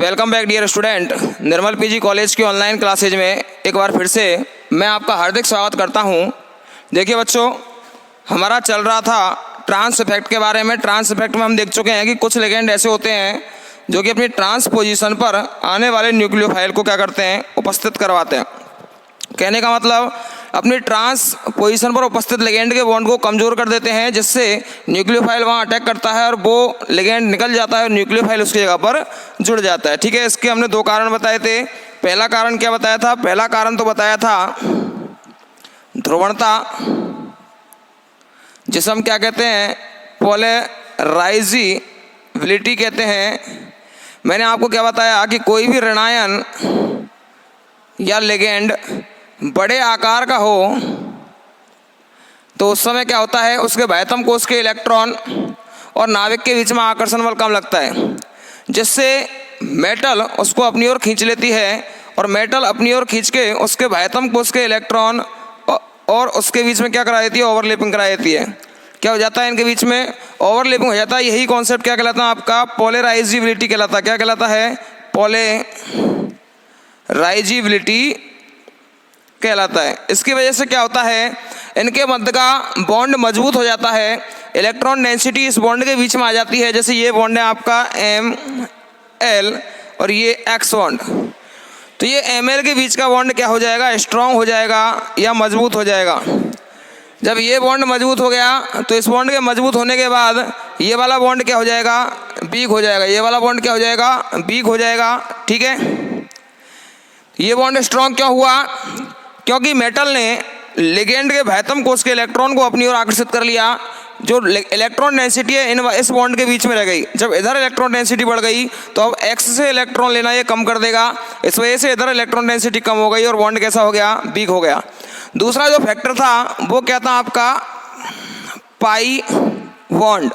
Welcome back dear student. Nirmal PG college की online classes में एक बार फिर से मैं आपका हार्दिक स्वागत करता हूं। देखिए बच्चों, हमारा चल रहा था ट्रांस इफेक्ट के बारे में। ट्रांस इफेक्ट में हम देख चुके हैं कि कुछ लिगेंड ऐसे होते हैं जो कि अपनी ट्रांस पोजीशन पर आने वाले न्यूक्लियोफाइल को क्या करते हैं, उपस्थित करवाते हैं। कहने का मतलब अपनी ट्रांस पोजीशन पर उपस्थित लिगेंड के बॉन्ड को कमज़ोर कर देते हैं, जिससे न्यूक्लियोफाइल वहाँ अटैक करता है और वो लिगेंड निकल जाता है और न्यूक्लियोफाइल उसकी जगह पर जुड़ जाता है। ठीक है, इसके हमने दो कारण बताए थे। पहला कारण क्या बताया था? पहला कारण तो बताया था ध्रुवणता, जिसे हम क्या कहते हैं, पोलराइजेबिलिटी कहते हैं। मैंने आपको क्या बताया कि कोई भी ऋणायन या लिगेंड बड़े आकार का हो तो उस समय क्या होता है, उसके बाह्यतम कोश के इलेक्ट्रॉन और नाभिक के बीच में आकर्षण बल कम लगता है, जिससे मेटल उसको अपनी ओर खींच लेती है और मेटल अपनी ओर खींच के उसके बाह्यतम कोश के इलेक्ट्रॉन और उसके बीच में क्या करा देती है, ओवरलैपिंग करा देती है। क्या हो जाता है, इनके बीच में ओवरलैपिंग हो जाता है। यही कॉन्सेप्ट क्या कहलाता है आपका? पोलराइजेबिलिटी कहलाता है। क्या कहलाता है? पोलराइजेबिलिटी कहलाता है। इसकी वजह से क्या होता है, इनके मध्य का बॉन्ड मजबूत हो जाता है। इलेक्ट्रॉन डेंसिटी इस बॉन्ड के बीच में आ जाती है। जैसे ये बॉन्ड है आपका Ml और ये X बॉन्ड, तो ये Ml के बीच का बॉन्ड क्या हो जाएगा, स्ट्रांग हो जाएगा या मजबूत हो जाएगा। जब ये बॉन्ड मजबूत हो गया तो इस बॉन्ड के मजबूत होने के बाद ये वाला बॉन्ड क्या हो जाएगा, वीक हो जाएगा। ये वाला बॉन्ड क्या हो जाएगा, वीक हो जाएगा। ठीक है, ये बॉन्ड स्ट्रांग क्यों हुआ? क्योंकि मेटल ने लिगेंड के बाह्यतम कोश के इलेक्ट्रॉन को अपनी ओर आकर्षित कर लिया। जो इलेक्ट्रॉन डेंसिटी है इस बॉन्ड के बीच में रह गई। जब इधर इलेक्ट्रॉन डेंसिटी बढ़ गई तो अब X से इलेक्ट्रॉन लेना ये कम कर देगा। इस वजह से इधर इलेक्ट्रॉन डेंसिटी कम हो गई और बॉन्ड कैसा हो गया, वीक हो गया। दूसरा जो फैक्टर था वो क्या था आपका, पाई बॉन्ड।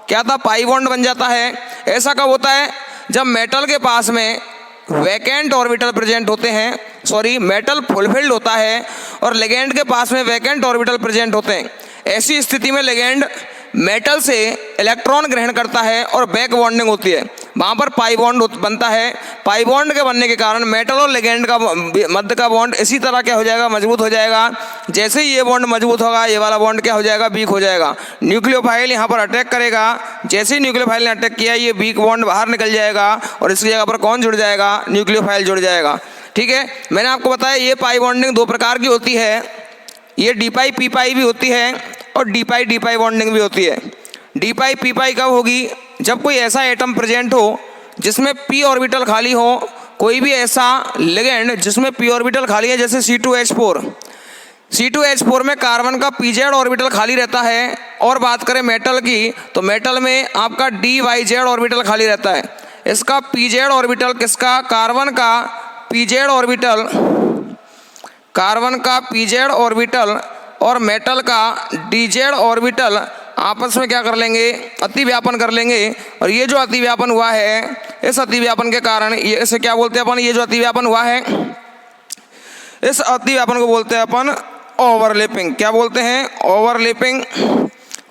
क्या था? पाई बॉन्ड बन जाता है। ऐसा कब होता है? जब मेटल के पास में वैकेंट ऑर्बिटल प्रेजेंट होते हैं, मेटल फुलफिल्ड होता है और लिगेंड के पास में वैकेंट ऑर्बिटल प्रेजेंट होते हैं। ऐसी स्थिति में लिगेंड मेटल से इलेक्ट्रॉन ग्रहण करता है और बैक बॉन्डिंग होती है। वहाँ पर पाई बॉन्ड बनता है। पाई बॉन्ड के बनने के कारण मेटल और लिगेंड का मध्य का बॉन्ड इसी तरह क्या हो जाएगा, मजबूत हो जाएगा। जैसे ही ये बॉन्ड मजबूत होगा ये वाला बॉन्ड क्या हो जाएगा, वीक हो जाएगा। न्यूक्लियोफाइल यहाँ पर अटैक करेगा। जैसे ही न्यूक्लियोफाइल ने अटैक किया ये वीक बॉन्ड बाहर निकल जाएगा और इसकी जगह पर कौन जुड़ जाएगा, न्यूक्लियोफाइल जुड़ जाएगा। ठीक है, मैंने आपको बताया ये पाई बॉन्डिंग दो प्रकार की होती है। ये डी पाई पी पाई भी होती है और डी पाई बॉन्डिंग भी होती है। डी पाई पी पाई कब होगी? जब कोई ऐसा एटम प्रेजेंट हो जिसमें p ऑर्बिटल खाली हो। कोई भी ऐसा लिगेंड जिसमें p ऑर्बिटल खाली है, जैसे C2H4 में कार्बन का pz ऑर्बिटल खाली रहता है। और बात करें मेटल की तो मेटल में आपका dyz ऑर्बिटल खाली रहता है। इसका pz ऑर्बिटल किसका, कार्बन का pz ऑर्बिटल और मेटल का dz ऑर्बिटल आपस में क्या कर लेंगे, अतिव्यापन कर लेंगे। और ये जो अतिव्यापन हुआ है, इस अतिव्यापन के कारण ये इसे क्या बोलते हैं अपन, ये जो अतिव्यापन हुआ है इस अतिव्यापन को बोलते हैं अपन ओवरलैपिंग। क्या बोलते हैं, ओवरलैपिंग।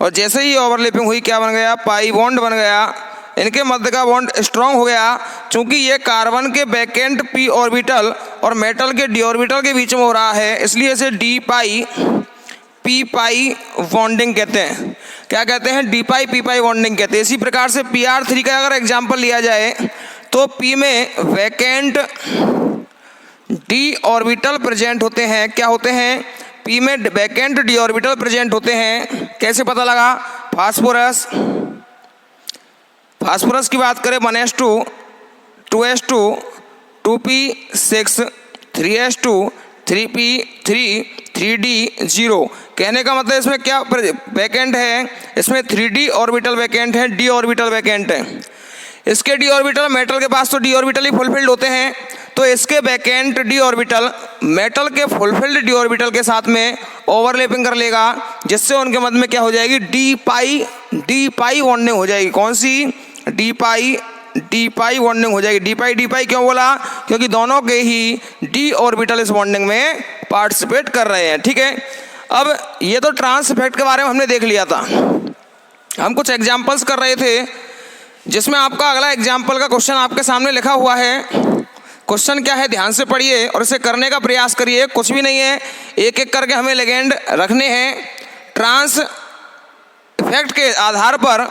और जैसे ही ओवरलैपिंग हुई क्या बन गया, पाई बॉन्ड बन गया। इनके मध्य का बॉन्ड स्ट्रांग हो गया। चूंकि ये कार्बन के वैकेंट p ऑर्बिटल और मेटल के d ऑर्बिटल के बीच में हो रहा है, इसलिए इसे डी पाई पी पाई बॉन्डिंग कहते हैं। क्या कहते हैं, डी पाई पी पाई बॉन्डिंग कहते हैं। इसी प्रकार से Pr3 का अगर एग्जांपल लिया जाए तो P में वैकेंट d ऑर्बिटल प्रेजेंट होते हैं। क्या होते हैं, P में वैकेंट d ऑर्बिटल प्रेजेंट होते हैं। कैसे पता लगा? फास्फोरस की बात करें 1s2 2s2 2p6 3s2 3p3 3d0। कहने का मतलब इसमें क्या वैकेंट है, इसमें 3d ऑर्बिटल वैकेंट है, d ऑर्बिटल वैकेंट है। इसके d ऑर्बिटल, मेटल के पास तो d ऑर्बिटल ही फुलफिल्ड होते हैं, तो इसके वैकेंट d ऑर्बिटल मेटल के फुलफिल्ड d ऑर्बिटल के साथ में ओवरलैपिंग कर लेगा, जिससे उनके मध्य में क्या हो जाएगी, डी पाई बॉन्डिंग हो जाएगी। कौन सी? डी पाई बॉन्डिंग हो जाएगी। डी पाई क्यों बोला? क्योंकि दोनों के ही d ऑर्बिटल इस बॉन्डिंग में पार्टिसिपेट कर रहे हैं। ठीक है, अब ये तो ट्रांस इफेक्ट के बारे में हमने देख लिया था। हम कुछ एग्जांपल्स कर रहे थे जिसमें आपका अगला एग्जाम्पल का क्वेश्चन आपके सामने लिखा हुआ है। क्वेश्चन क्या है ध्यान से पढ़िए और इसे करने का प्रयास करिए। कुछ भी नहीं है, एक एक करके हमें लिगेंड रखने हैं। ट्रांस इफेक्ट के आधार पर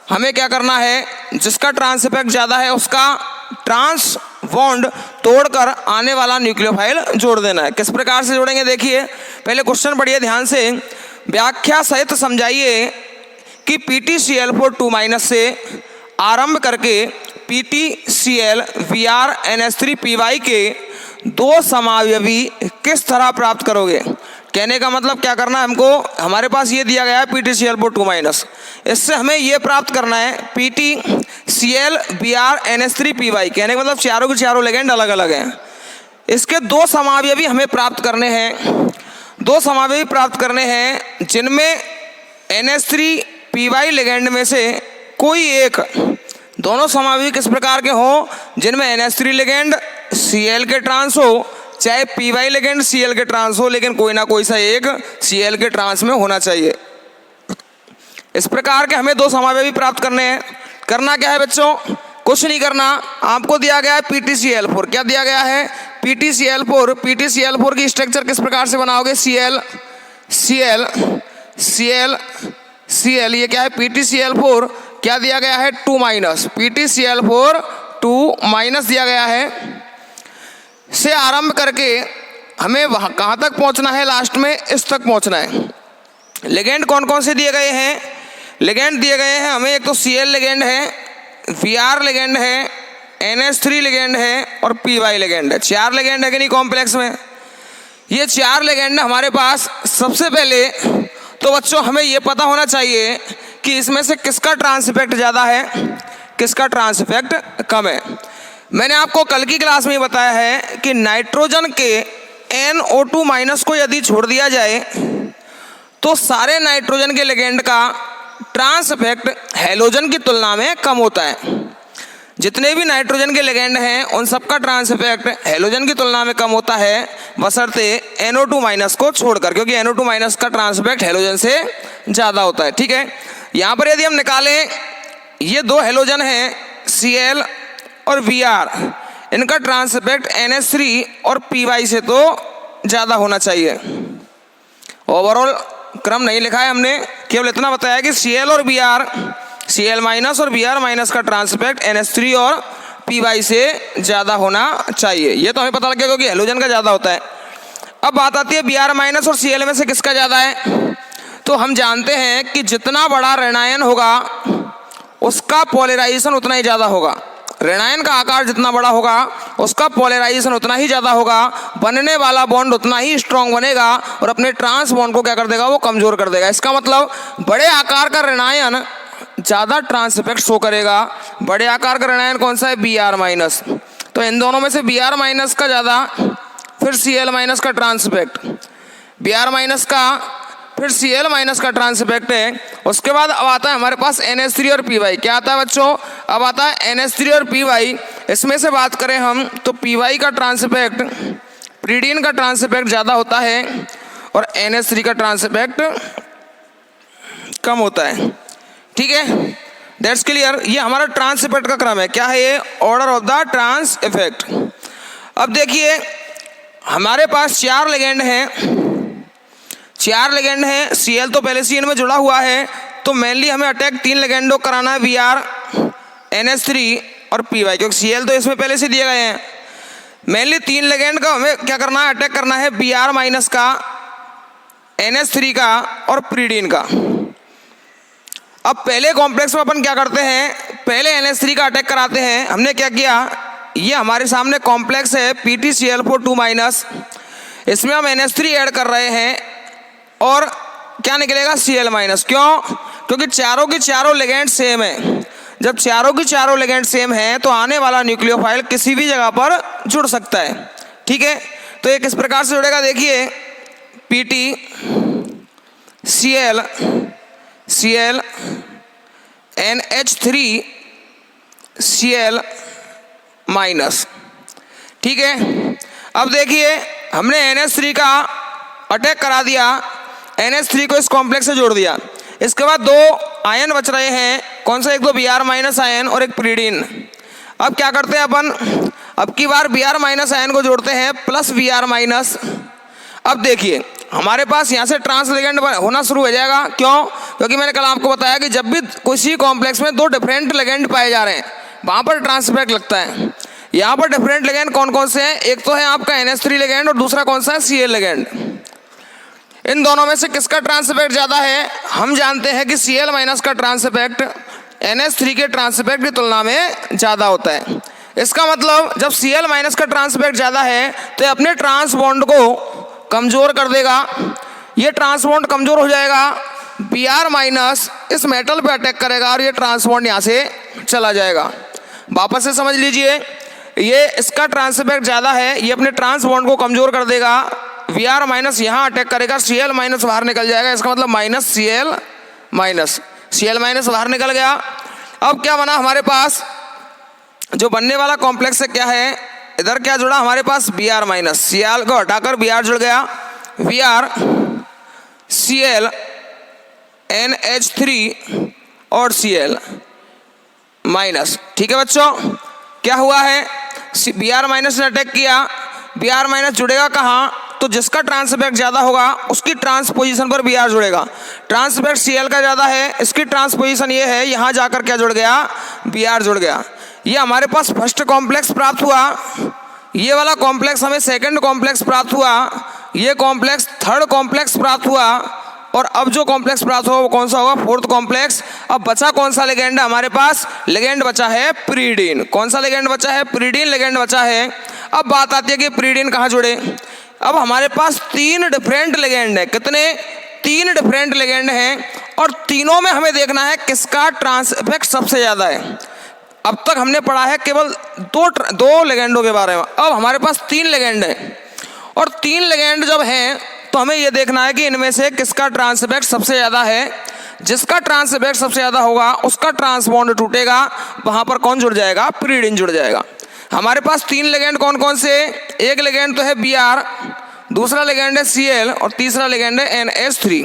हमें क्या करना है, जिसका ट्रांस इफेक्ट ज़्यादा है उसका ट्रांस बॉन्ड तोड़कर आने वाला न्यूक्लियोफाइल जोड़ देना है। किस प्रकार से जोड़ेंगे देखिए, पहले क्वेश्चन पढ़िए ध्यान से। व्याख्या सहित समझाइए कि PtCl4 2- से आरंभ करके PtCl Br NH3Py के दो समावयवी किस तरह प्राप्त करोगे। कहने का मतलब क्या करना है हमको, हमारे पास ये दिया गया है PtCl4 2-, इससे हमें ये प्राप्त करना है PtCl Br NH3Py। कहने का मतलब चारों के चारों लिगेंड अलग अलग हैं, इसके दो समावयवी हमें प्राप्त करने हैं। दो समावयवी प्राप्त करने हैं जिनमें NH3Py लिगेंड में से कोई एक, दोनों समावयवी किस प्रकार के हों, जिनमें NH3 लिगेंड Cl के ट्रांस हो, चाहे Py लिगेंड Cl के ट्रांस हो, लेकिन कोई ना कोई सा एक Cl के ट्रांस में होना चाहिए। इस प्रकार के हमें दो समावयवी प्राप्त करने हैं। करना क्या है बच्चों, कुछ नहीं करना, आपको दिया गया है PtCl4। क्या दिया गया है, PtCl4। PtCl4 की स्ट्रक्चर किस प्रकार से बनाओगे, Cl Cl Cl Cl, ये क्या है PtCl4। क्या दिया गया है 2-, PtCl4 2- दिया गया है। से आरंभ करके हमें वहाँ कहाँ तक पहुँचना है, लास्ट में इस तक पहुँचना है। लिगेंड कौन कौन से दिए गए हैं, लिगेंड दिए गए हैं हमें, एक तो Cl लिगेंड है, Br लिगेंड है, NH3 लिगेंड है और Py लिगेंड है। 4 लिगेंड है कि नहीं कॉम्प्लेक्स में, ये 4 लिगेंड हमारे पास। सबसे पहले तो बच्चों हमें ये पता होना चाहिए कि इसमें से किसका ट्रांस इफेक्ट ज़्यादा है, किसका ट्रांस इफेक्ट कम है। मैंने आपको कल की क्लास में बताया है कि नाइट्रोजन के NO2- को यदि छोड़ दिया जाए तो सारे नाइट्रोजन के लिगेंड का ट्रांस इफेक्ट हैलोजन की तुलना में कम होता है। जितने भी नाइट्रोजन के लिगेंड हैं उन सबका ट्रांस इफेक्ट हैलोजन की तुलना में कम होता है, बशर्ते NO2- को छोड़कर, क्योंकि NO2- का ट्रांस इफेक्ट हैलोजन से ज़्यादा होता है। ठीक है, यहाँ पर यदि हम निकालें, ये दो हैलोजन हैं Cl और Br, इनका ट्रांस इफेक्ट NH3 और Py से तो ज़्यादा होना चाहिए। ओवरऑल क्रम नहीं लिखा है हमने, केवल इतना बताया कि Cl और Br, Cl- और Br- का ट्रांस इफेक्ट NH3 और Py से ज़्यादा होना चाहिए। ये तो हमें पता लग गया क्योंकि हैलोजन का ज़्यादा होता है। अब बात आती है Br- और Cl में से किसका ज़्यादा है। तो हम जानते हैं कि जितना बड़ा ऋणायन होगा उसका पोलराइजेशन उतना ही ज़्यादा होगा। ऋणायन का आकार जितना बड़ा होगा उसका पोलराइजेशन उतना ही ज़्यादा होगा, बनने वाला बॉन्ड उतना ही स्ट्रॉन्ग बनेगा और अपने ट्रांस बॉन्ड को क्या कर देगा, वो कमज़ोर कर देगा। इसका मतलब बड़े आकार का ऋणायन ज़्यादा ट्रांस इफेक्ट शो करेगा। बड़े आकार का ऋणायन कौन सा है, Br-, तो इन दोनों में से Br- का ज़्यादा, फिर Cl- का ट्रांस इफेक्ट, Br- का फिर Cl- का ट्रांस इफेक्ट है। उसके बाद अब आता है हमारे पास NH3 और Py। क्या आता है बच्चों, अब आता है NH3 और Py। इसमें से बात करें हम तो Py का ट्रांस इफेक्ट, प्रीडीन का ट्रांस इफेक्ट ज़्यादा होता है और NH3 का ट्रांस इफेक्ट कम होता है। ठीक है, दैट्स क्लियर। ये हमारा ट्रांस इफेक्ट का क्रम है। क्या है ये, order of the trans effect. अब देखिए हमारे पास 4 लिगेंड हैं, 4 लिगेंड हैं। Cl तो पहले Cn में जुड़ा हुआ है, तो मेनली हमें अटैक 3 लिगेंडों कराना है, Br, NH3 और Py, क्योंकि Cl तो इसमें पहले से दिए गए हैं। मेनली 3 लिगेंड का हमें क्या करना है, अटैक करना है, Br- का, NH3 का और प्रीडीन का। अब पहले कॉम्प्लेक्स में अपन क्या करते हैं, पहले NH3 का अटैक कराते हैं। हमने क्या किया, ये हमारे सामने कॉम्प्लेक्स है PtCl4 2-, इसमें हम NH3 ऐड कर रहे हैं और क्या निकलेगा, Cl-। क्यों, क्योंकि चारों की चारों लिगेंड सेम है। जब चारों की चारों लिगेंड सेम है तो आने वाला न्यूक्लियोफाइल किसी भी जगह पर जुड़ सकता है। ठीक है, तो ये किस प्रकार से जुड़ेगा, देखिए PtCl Cl NH3 Cl-। ठीक है, अब देखिए हमने NH3 का अटैक करा दिया, NH3 को इस कॉम्प्लेक्स से जोड़ दिया। इसके बाद दो आयन बच रहे हैं, कौन सा, एक तो Br माइनस आयन और एक प्रीडीन। अब क्या करते हैं अपन, अब की बार Br माइनस आयन को जोड़ते हैं प्लस Br माइनस। अब देखिए हमारे पास यहाँ से ट्रांस लिगेंड होना शुरू हो जाएगा। क्यों? क्योंकि मैंने कल आपको बताया कि जब भी किसी कॉम्प्लेक्स में दो डिफरेंट लिगेंड पाए जा रहे हैं वहाँ पर ट्रांस इफेक्ट लगता है। यहाँ पर डिफरेंट लिगेंड कौन कौन से हैं, एक तो है आपका NH3 लिगेंड और दूसरा कौन सा है, Cl लिगेंड। इन दोनों में से किसका ट्रांस इफेक्ट ज़्यादा है? हम जानते हैं कि Cl माइनस का ट्रांस इफेक्ट NH3 के ट्रांस इफेक्ट की तुलना में ज़्यादा होता है। इसका मतलब जब Cl माइनस का ट्रांस इफेक्ट ज़्यादा है तो ये अपने ट्रांस बॉन्ड को कमज़ोर कर देगा। ये ट्रांस बॉन्ड कमज़ोर हो जाएगा, Br माइनस इस मेटल पे अटैक करेगा और ये ट्रांस बॉन्ड यहाँ से चला जाएगा। वापस से समझ लीजिए, ये इसका ट्रांस इफेक्ट ज़्यादा है, ये अपने ट्रांस बॉन्ड को कमज़ोर कर देगा। Br माइनस यहाँ अटैक करेगा, Cl माइनस बाहर निकल जाएगा। इसका मतलब minus Cl minus, Cl minus बाहर निकल गया। अब क्या बना हमारे पास, जो बनने वाला कॉम्प्लेक्स है क्या है, इधर क्या जुड़ा हमारे पास Br माइनस, Cl को हटाकर Br जुड़ गया, Br Cl NH3 और Cl माइनस। ठीक है बच्चों, क्या हुआ है, Br माइनस ने अटैक किया, Br माइनस जुड़ेगा कहाँ, तो जिसका ट्रांस इफेक्ट ज़्यादा होगा उसकी ट्रांस पोजीशन पर Br जुड़ेगा। ट्रांस इफेक्ट Cl का ज़्यादा है, इसकी ट्रांस पोजीशन ये है, यहाँ जाकर क्या जुड़ गया, Br जुड़ गया। ये हमारे पास फर्स्ट कॉम्प्लेक्स प्राप्त हुआ, ये वाला कॉम्प्लेक्स हमें सेकंड कॉम्प्लेक्स प्राप्त हुआ, ये कॉम्प्लेक्स थर्ड कॉम्प्लेक्स प्राप्त हुआ, और अब जो कॉम्प्लेक्स प्राप्त होगा वो कौन सा होगा, फोर्थ कॉम्प्लेक्स। अब बचा कौन सा लिगेंड है हमारे पास, लिगेंड बचा है प्रीडीन। कौन सा लिगेंड बचा है, प्रीडीन लिगेंड बचा है। अब बात आती है कि प्रीडीन कहाँ जुड़े। अब हमारे पास तीन डिफरेंट लिगेंड है, कितने, तीन डिफरेंट लिगेंड हैं, और तीनों में हमें देखना है किसका ट्रांस इफेक्ट सबसे ज़्यादा है। अब तक हमने पढ़ा है केवल दो लिगेंडों के बारे में, अब हमारे पास तीन लिगेंड हैं, और तीन लिगेंड जब हैं तो हमें यह देखना है कि इनमें से किसका ट्रांस इफेक्ट सबसे ज़्यादा है। जिसका ट्रांस इफेक्ट सबसे ज़्यादा होगा उसका ट्रांस बॉन्ड टूटेगा, वहाँ पर कौन जुड़ जाएगा, प्रीडीन जुड़ जाएगा। हमारे पास तीन लिगेंड कौन कौन से, एक लिगेंड तो है Br, दूसरा लिगेंड है Cl और तीसरा लिगेंड है NH3।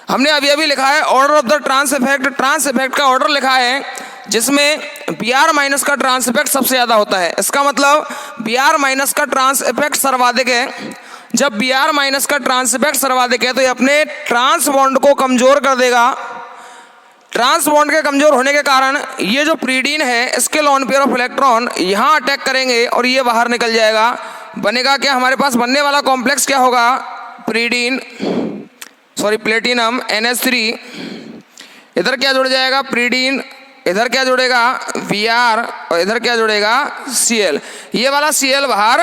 हमने अभी अभी लिखा है order of the trans effect, trans effect का ऑर्डर लिखा है जिसमें Br माइनस का ट्रांस इफेक्ट सबसे ज़्यादा होता है। इसका मतलब Br माइनस का ट्रांस इफेक्ट सर्वाधिक है। जब Br माइनस का ट्रांस इफेक्ट सर्वाधिक है तो ये अपने ट्रांस बॉन्ड को कमज़ोर कर देगा। ट्रांस बॉन्ड के कमज़ोर होने के कारण ये जो प्रीडीन है इसके लोन पेयर ऑफ इलेक्ट्रॉन यहाँ अटैक करेंगे और ये बाहर निकल जाएगा। बनेगा क्या, हमारे पास बनने वाला कॉम्प्लेक्स क्या होगा, प्लेटिनम NH3, इधर क्या जुड़ जाएगा, प्रीडीन, इधर क्या जुड़ेगा Br, और इधर क्या जुड़ेगा Cl। ये वाला Cl बाहर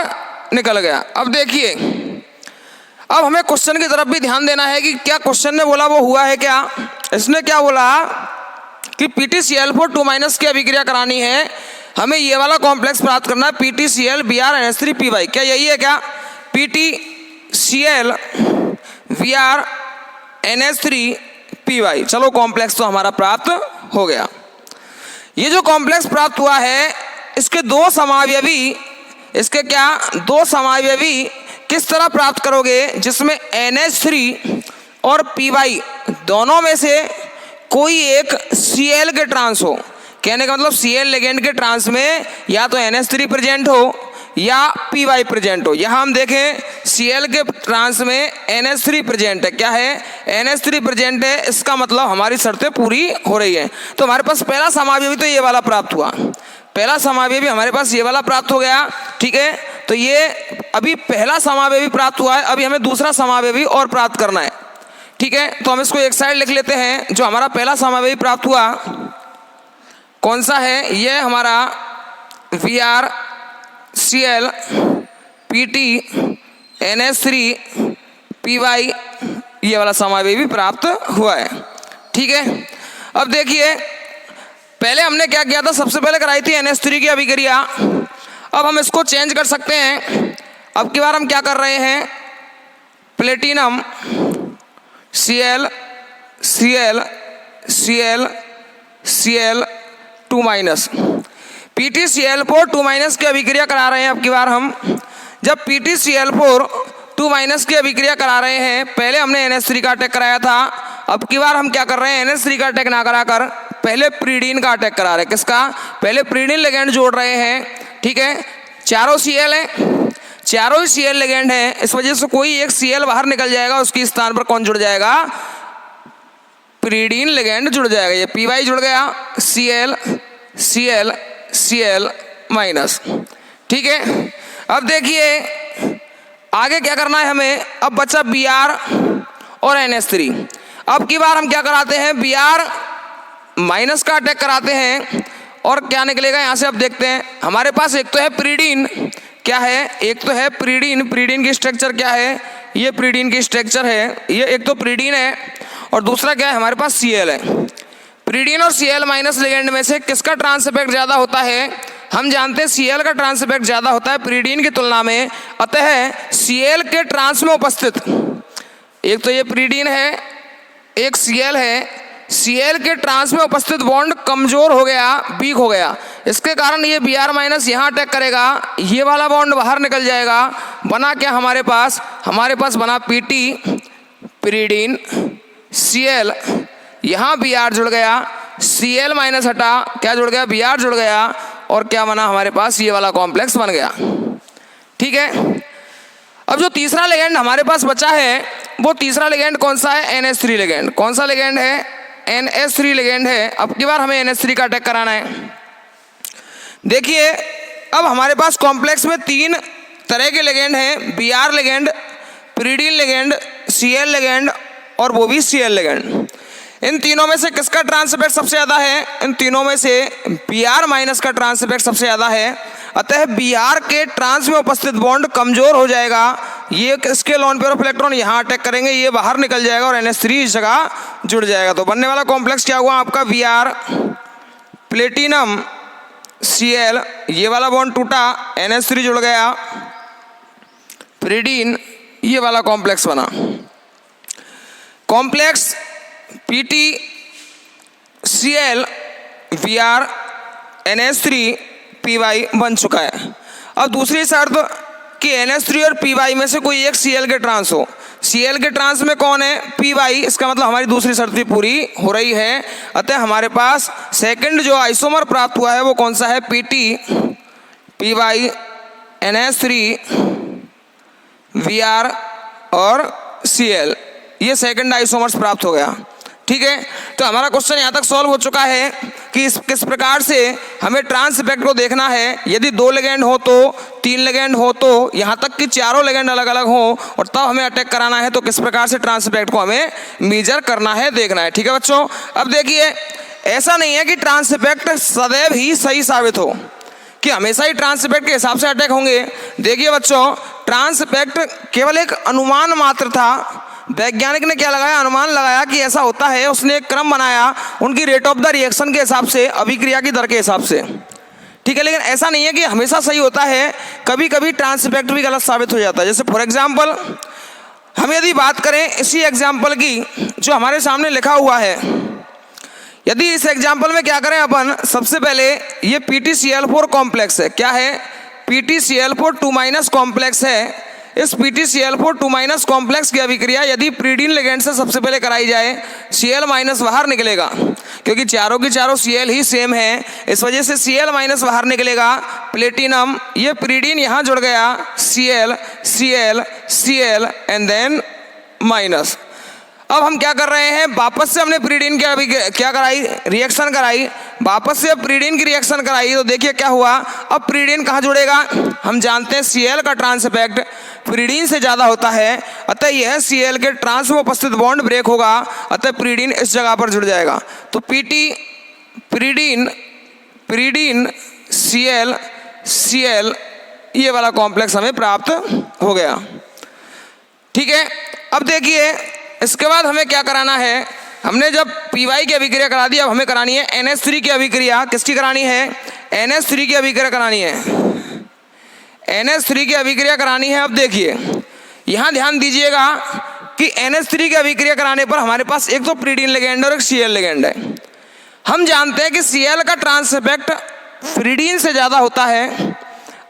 निकल गया। अब देखिए, अब हमें क्वेश्चन की तरफ भी ध्यान देना है कि क्या क्वेश्चन ने बोला वो हुआ है क्या। इसने क्या बोला कि PtCl4 2- की अभिक्रिया करानी है, हमें ये वाला कॉम्प्लेक्स प्राप्त करना है PtCl Br NH3 Py। क्या यही है क्या, PtCl Br NH3 Py। चलो कॉम्प्लेक्स तो हमारा प्राप्त हो गया। ये जो कॉम्प्लेक्स प्राप्त हुआ है इसके दो समावयवी, इसके क्या, दो समावयवी किस तरह प्राप्त करोगे, जिसमें NH3 और Py दोनों में से कोई एक Cl के ट्रांस हो। कहने का मतलब Cl लिगेंड के ट्रांस में या तो NH3 प्रेजेंट हो या Py प्रेजेंट हो। यहाँ हम देखें Cl के ट्रांस में NH3 प्रेजेंट है, क्या है, NH3 प्रेजेंट है, इसका मतलब हमारी शर्तें पूरी हो रही है। तो हमारे पास पहला समावयवी तो ये वाला प्राप्त हुआ, पहला समावयवी हमारे पास ये वाला प्राप्त हो गया। ठीक है, तो ये अभी पहला समावयवी प्राप्त हुआ है, अभी हमें दूसरा समावयवी और प्राप्त करना है। ठीक है, तो हम इसको एक साइड लिख लेते हैं। जो हमारा पहला समावयवी प्राप्त हुआ कौन सा है, ये हमारा Br Cl Pt NH3 Py, ये वाला समावयवी प्राप्त हुआ है। ठीक है, अब देखिए पहले हमने क्या किया था, सबसे पहले कराई थी NH3 की अभिक्रिया। अब हम इसको चेंज कर सकते हैं। अब की बार हम क्या कर रहे हैं, platinum Cl Cl Cl Cl 2- PtCl4 2- की अभिक्रिया करा रहे हैं। अब की बार हम जब PtCl4 2- की अभिक्रिया करा रहे हैं, पहले हमने NH3 का अटैक कराया था, अब की बार हम क्या कर रहे हैं, NH3 का अटैक ना कराकर पहले प्रीडीन का अटैक करा रहे हैं। किसका? पहले प्रीडीन लिगेंड जोड़ रहे हैं, ठीक है। चारों Cl हैं, चारों ही Cl लिगेंड हैं, इस वजह से कोई एक Cl बाहर निकल जाएगा, उसके स्थान पर कौन जुड़ जाएगा? प्रीडीन लिगेंड जुड़ जाएगा। ये Py जुड़ गया, Cl Cl Cl माइनस, ठीक है। अब देखिए आगे क्या करना है हमें, अब बचा Br और NH3। अब की बार हम क्या कराते हैं, Br माइनस का अटैक कराते हैं और क्या निकलेगा यहाँ से। अब देखते हैं, हमारे पास एक तो है प्रीडीन, क्या है, एक तो है प्रीडीन। प्रीडीन की स्ट्रक्चर क्या है, ये प्रीडीन की स्ट्रक्चर है, ये एक तो प्रीडीन है और दूसरा क्या है, हमारे पास Cl है। प्रीडीन और Cl माइनस लिगेंड में से किसका ट्रांस इफेक्ट ज़्यादा होता है? हम जानते हैं Cl का ट्रांस इफेक्ट ज़्यादा होता है प्रीडीन की तुलना में। अतः Cl के ट्रांस में उपस्थित, एक तो ये प्रीडीन है, एक Cl है, Cl के ट्रांस में उपस्थित बॉन्ड कमजोर हो गया, वीक हो गया। इसके कारण ये Br माइनस यहाँ अटैक करेगा, ये वाला बॉन्ड बाहर निकल जाएगा। बना क्या हमारे पास बना Pt प्रीडीन Cl, यहाँ Br जुड़ गया, Cl माइनस हटा, क्या जुड़ गया, Br जुड़ गया और क्या बना हमारे पास, ये वाला कॉम्प्लेक्स बन गया, ठीक है। अब जो तीसरा लिगेंड हमारे पास बचा है, वो तीसरा लिगेंड कौन सा है? NH3 ligand. कौन सा लिगेंड है? NH3 लिगेंड है। अब की बार हमें NH3 का अटैक कराना है। देखिए अब हमारे पास कॉम्प्लेक्स में 3 तरह के लिगेंड हैं, Br ligand, pyridine ligand, Cl ligand और वो भी Cl लिगेंड। इन तीनों में से किसका ट्रांस इफेक्ट सबसे ज़्यादा है? इन तीनों में से Br माइनस का ट्रांस इफेक्ट सबसे ज़्यादा है। अतः Br के ट्रांस में उपस्थित बॉन्ड कमजोर हो जाएगा, ये इसके लोन पेयर ऑफ इलेक्ट्रॉन यहाँ अटैक करेंगे, ये बाहर निकल जाएगा और NH3 इस जगह जुड़ जाएगा। तो बनने वाला कॉम्प्लेक्स क्या हुआ आपका? Br प्लेटिनम Cl, ये वाला बॉन्ड टूटा, NH3 जुड़ गया, प्रीडीन, ये वाला कॉम्प्लेक्स बना। Complex Pt Cl Br NH3 Py बन चुका है। अब दूसरी शर्त कि NH3 और Py में से कोई एक Cl के ट्रांस हो। Cl के ट्रांस में कौन है? Py। इसका मतलब हमारी दूसरी शर्त भी पूरी हो रही है। अतः हमारे पास सेकंड जो आइसोमर प्राप्त हुआ है वो कौन सा है? Pt Py NH3 Br और Cl, ये सेकंड आइसोमर्स प्राप्त हो गया, ठीक है। तो हमारा क्वेश्चन यहाँ तक सॉल्व हो चुका है कि किस प्रकार से हमें ट्रांस इफेक्ट को देखना है। यदि 2 लिगेंड हो तो, 3 लिगेंड हो तो, यहाँ तक कि चारों लिगेंड अलग अलग हो और तब हमें अटैक कराना है, तो किस प्रकार से ट्रांस इफेक्ट को हमें मेजर करना है, देखना है, ठीक है बच्चों। अब देखिए ऐसा नहीं है कि ट्रांस इफेक्ट सदैव ही सही साबित हो, कि हमेशा ही ट्रांस इफेक्ट के हिसाब से अटैक होंगे। देखिए बच्चों, ट्रांस इफेक्ट केवल एक अनुमान मात्र था। वैज्ञानिक ने क्या लगाया? अनुमान लगाया कि ऐसा होता है, उसने एक क्रम बनाया उनकी रेट ऑफ द रिएक्शन के हिसाब से, अभिक्रिया की दर के हिसाब से, ठीक है। लेकिन ऐसा नहीं है कि हमेशा सही होता है, कभी कभी ट्रांस इफेक्ट भी गलत साबित हो जाता है। जैसे फॉर एग्जाम्पल हम यदि बात करें इसी एग्जाम्पल की जो हमारे सामने लिखा हुआ है, यदि इस एग्जाम्पल में क्या करें अपन, सबसे पहले ये PtCl4 कॉम्प्लेक्स है, क्या है? PtCl4 2- कॉम्प्लेक्स है। इस PtCl4 2- कॉम्प्लेक्स की अभिक्रिया यदि प्रीडीन लिगेंड से सबसे पहले कराई जाए, Cl- बाहर निकलेगा, क्योंकि चारों की चारों Cl ही सेम है, इस वजह से Cl- बाहर निकलेगा। प्लेटिनम, ये प्रीडीन यहाँ जुड़ गया, Cl Cl Cl and then minus. अब हम क्या कर रहे हैं, वापस से हमने प्रीडीन की अभी क्या कराई, रिएक्शन कराई, वापस से प्रीडीन की रिएक्शन कराई, तो देखिए क्या हुआ। अब प्रीडीन कहाँ जुड़ेगा? हम जानते हैं Cl का ट्रांस इफेक्ट प्रीडीन से ज़्यादा होता है, अतः यह Cl के ट्रांस में उपस्थित बॉन्ड ब्रेक होगा, अतः प्रीडीन इस जगह पर जुड़ जाएगा। तो Pt प्रीडीन Cl Cl, ये वाला कॉम्प्लेक्स हमें प्राप्त हो गया, ठीक है। अब देखिए इसके बाद हमें क्या कराना है, हमने जब Py की अभिक्रिया करा दी, अब हमें करानी है NH3 की अभिक्रिया। किसकी करानी है? NH3 की अभिक्रिया करानी है, NH3 की अभिक्रिया करानी है। अब देखिए यहाँ ध्यान दीजिएगा कि NH3 की अभिक्रिया कराने पर हमारे पास एक तो प्रीडीन लिगेंड और एक Cl लिगेंड है। हम जानते हैं कि Cl का ट्रांस इफेक्ट प्रीडीन से ज़्यादा होता है,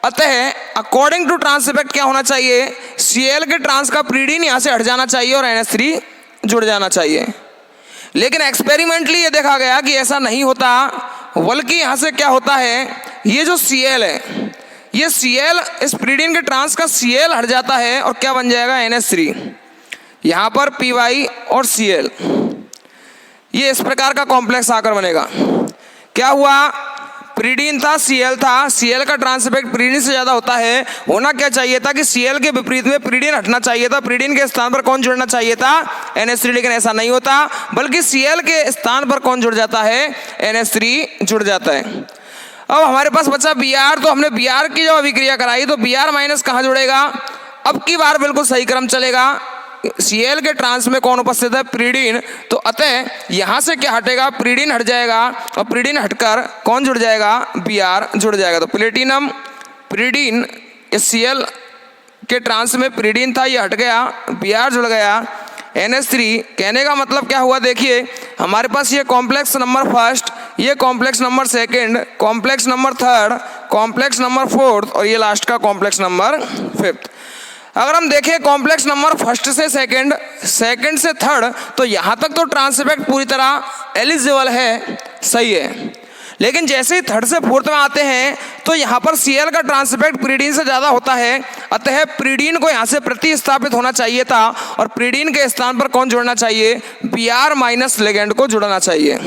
अतः अकॉर्डिंग टू ट्रांस इफेक्ट क्या होना चाहिए? Cl के ट्रांस का प्रीडीन यहाँ से हट जाना चाहिए और NH3 जुड़ जाना चाहिए, लेकिन एक्सपेरिमेंटली ये देखा गया कि ऐसा नहीं होता, बल्कि यहाँ से क्या होता है, ये जो Cl है, ये Cl इस प्रीडीन के ट्रांस का Cl हट जाता है और क्या बन जाएगा NH3, यहाँ पर Py और Cl, ये इस प्रकार का कॉम्प्लेक्स आकर बनेगा। क्या हुआ, प्रीडीन था, Cl था, Cl का ट्रांस इफेक्ट प्रीडीन से ज़्यादा होता है, होना क्या चाहिए था कि Cl के विपरीत में प्रीडीन हटना चाहिए था, प्रीडीन के स्थान पर कौन जुड़ना चाहिए था, NH3, लेकिन ऐसा नहीं होता, बल्कि Cl के स्थान पर कौन जुड़ जाता है, NH3 जुड़ जाता है। अब हमारे पास बचा Br, तो हमने Br की जब अभिक्रिया कराई तो Br माइनस कहाँ जुड़ेगा, अब की बार बिल्कुल सही क्रम चलेगा, Cl के ट्रांस में कौन उपस्थित है, प्रीडीन, तो अतः यहाँ से क्या हटेगा, प्रीडीन हट जाएगा और प्रीडीन हटकर कौन जुड़ जाएगा, Br जुड़ जाएगा। तो प्लेटिनम प्रीडीन, इस Cl के ट्रांस में प्रीडीन था, ये हट गया, Br जुड़ गया, NH3, कहने का मतलब क्या हुआ, देखिए हमारे पास ये कॉम्प्लेक्स नंबर फर्स्ट, ये complex number second, complex number third, complex number fourth और ये लास्ट का कॉम्प्लेक्स नंबर फिफ्थ। अगर हम देखें कॉम्प्लेक्स नंबर फर्स्ट से सेकंड, सेकंड से थर्ड, तो यहाँ तक तो ट्रांस इफेक्ट पूरी तरह एलिजिबल है, सही है, लेकिन जैसे ही थर्ड से फोर्थ में आते हैं तो यहाँ पर Cl का ट्रांस इफेक्ट प्रीडीन से ज़्यादा होता है, अतः प्रीडीन को यहाँ से प्रतिस्थापित होना चाहिए था और प्रीडीन के स्थान पर कौन जुड़ना चाहिए, Br माइनस लिगेंड को जुड़ना चाहिए।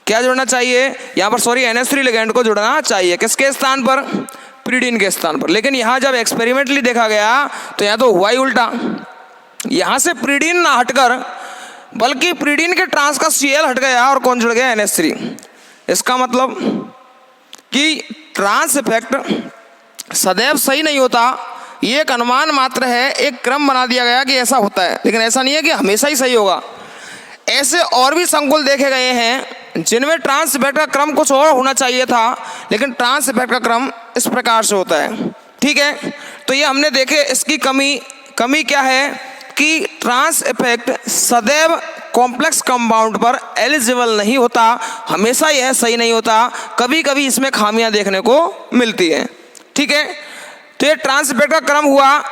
क्या जुड़ना चाहिए, यहाँ पर सॉरी NH3 लिगेंड को जुड़ना चाहिए, किसके स्थान पर, प्रीडीन के स्थान पर। लेकिन यहाँ जब एक्सपेरिमेंटली देखा गया तो यहाँ तो हुआ ही उल्टा, यहाँ से प्रीडीन ना हटकर बल्कि प्रीडीन के ट्रांस का Cl हट गया और कौन जुड़ गया, NH3। इसका मतलब कि ट्रांस इफेक्ट सदैव सही नहीं होता, ये एक अनुमान मात्र है, एक क्रम बना दिया गया कि ऐसा होता है, लेकिन ऐसा नहीं है कि हमेशा ही सही होगा। ऐसे और भी संकुल देखे गए हैं जिनमें ट्रांस इफेक्ट का क्रम कुछ और होना चाहिए था, लेकिन ट्रांस इफेक्ट का क्रम इस प्रकार से होता है, ठीक है। तो ये हमने देखे, इसकी कमी क्या है कि ट्रांस इफेक्ट सदैव कॉम्प्लेक्स कंपाउंड पर एलिजिबल नहीं होता, हमेशा यह सही नहीं होता, कभी कभी इसमें खामियां देखने को मिलती है, ठीक है। तो ये ट्रांस इफेक्ट का क्रम हुआ,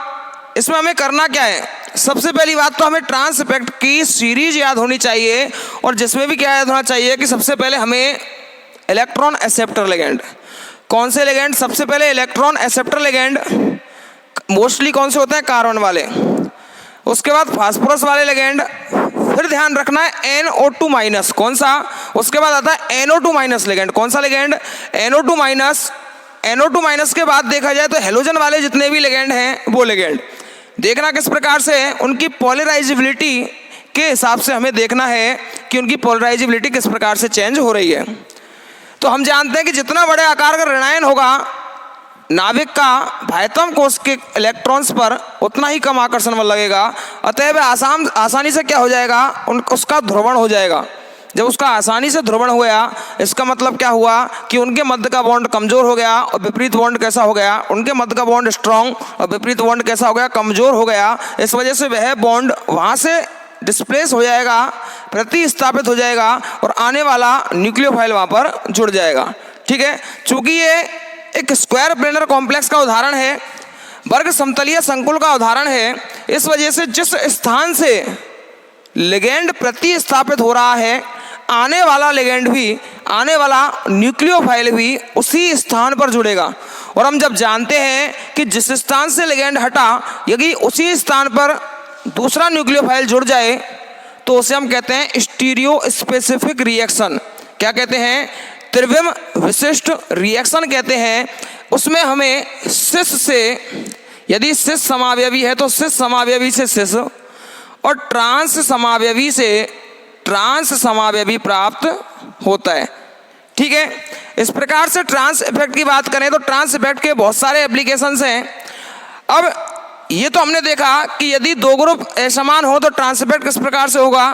इसमें हमें करना क्या है, सबसे पहली बात तो हमें ट्रांस इफेक्ट की सीरीज याद होनी चाहिए, और जिसमें भी क्या याद होना चाहिए कि सबसे पहले हमें इलेक्ट्रॉन एक्सेप्टर लिगेंड, कौन से लिगेंड, सबसे पहले इलेक्ट्रॉन एक्सेप्टर लिगेंड मोस्टली कौन से होते हैं, कार्बन वाले, उसके बाद फास्फोरस वाले लिगेंड, फिर ध्यान रखना है NO2 माइनस, कौन सा, उसके बाद आता है NO2 माइनस लिगेंड, कौन सा ligand, NO2 minus. NO2 minus के बाद देखा जाए तो हेलोजन वाले जितने भी लिगेंड हैं वो लिगेंड देखना किस प्रकार से है, उनकी पोलराइजेबिलिटी के हिसाब से हमें देखना है कि उनकी पोलराइजेबिलिटी किस प्रकार से चेंज हो रही है। तो हम जानते हैं कि जितना बड़े आकार का ऋणायन होगा नाभिक का बाह्यतम कोश के इलेक्ट्रॉन्स पर, उतना ही कम आकर्षण बल लगेगा, अतः वह आसानी से क्या हो जाएगा, उसका ध्रुवण हो जाएगा। जब उसका आसानी से ध्रुवण हो गया, इसका मतलब क्या हुआ कि उनके मध्य का बॉन्ड कमजोर हो गया और विपरीत बॉन्ड कैसा हो गया, उनके मध्य का बॉन्ड स्ट्रांग और विपरीत बॉन्ड कैसा हो गया, कमजोर हो गया। इस वजह से वह बॉन्ड वहाँ से डिस्प्लेस हो जाएगा, प्रतिस्थापित हो जाएगा और आने वाला न्यूक्लियोफाइल वहाँ पर जुड़ जाएगा, ठीक है। चूँकि ये एक स्क्वायर प्लेनर कॉम्प्लेक्स का उदाहरण है, वर्ग समतलीय संकुल का उदाहरण है, इस वजह से जिस स्थान से लिगेंड प्रतिस्थापित हो रहा है, आने वाला लिगेंड भी, आने वाला न्यूक्लियोफाइल भी उसी स्थान पर जुड़ेगा। और हम जब जानते हैं कि जिस स्थान से लिगेंड हटा यदि उसी स्थान पर दूसरा न्यूक्लियोफाइल जुड़ जाए तो उसे हम कहते हैं स्टीरियो स्पेसिफिक रिएक्शन। क्या कहते हैं, त्रिविम विशिष्ट रिएक्शन कहते हैं। उसमें हमें सिस से, यदि सिस समावयवी है तो सिस समावयवी से सिस और ट्रांस समावयवी से ट्रांस समावयवी प्राप्त होता है, ठीक है। इस प्रकार से ट्रांस इफेक्ट की बात करें तो ट्रांस इफेक्ट के बहुत सारे एप्लीकेशंस हैं। अब ये तो हमने देखा कि यदि दो ग्रुप असमान हो तो ट्रांस इफेक्ट किस प्रकार से होगा,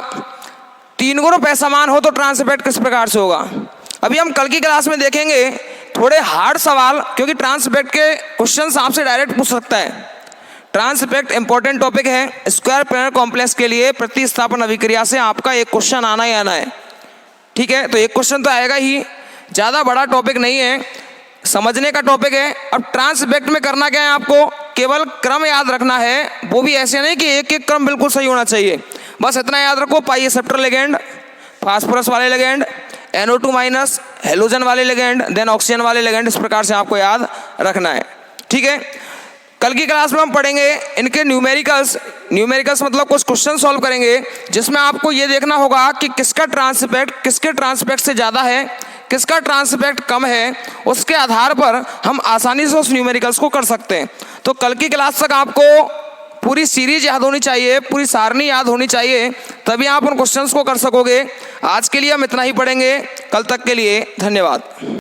तीन ग्रुप असमान हो तो ट्रांस इफेक्ट किस प्रकार से होगा। अभी हम कल की क्लास में देखेंगे थोड़े हार्ड सवाल, क्योंकि ट्रांस इफेक्ट के क्वेश्चन आपसे डायरेक्ट पूछ सकता है। ट्रांस इफेक्ट इंपॉर्टेंट टॉपिक है, स्क्वायर प्लेनर कॉम्प्लेक्स के लिए प्रतिस्थापन अभिक्रिया से आपका एक क्वेश्चन आना ही आना है, ठीक है। तो एक क्वेश्चन तो आएगा ही, ज़्यादा बड़ा टॉपिक नहीं है, समझने का टॉपिक है। अब ट्रांस इफेक्ट में करना क्या है, आपको केवल क्रम याद रखना है, वो भी ऐसे नहीं कि एक एक क्रम बिल्कुल सही होना चाहिए, बस इतना याद रखो, पाई एक्सेप्टर लिगेंड, फास्फोरस वाले लिगेंड, NO2 माइनस, हेलोजन वाले लिगेंड, देन ऑक्सीजन वाले लिगेंड, इस प्रकार से आपको याद रखना है। ठीक है, कल की क्लास में हम पढ़ेंगे इनके न्यूमेरिकल्स मतलब कुछ क्वेश्चन सॉल्व करेंगे, जिसमें आपको ये देखना होगा कि किसका ट्रांसपेक्ट किसके ट्रांसपेक्ट से ज़्यादा है, किसका ट्रांसपेक्ट कम है, उसके आधार पर हम आसानी से उस न्यूमेरिकल्स को कर सकते हैं। तो कल की क्लास तक आपको पूरी सीरीज याद होनी चाहिए, पूरी सारणी याद होनी चाहिए, तभी आप उन क्वेश्चंस को कर सकोगे। आज के लिए हम इतना ही पढ़ेंगे, कल तक के लिए धन्यवाद।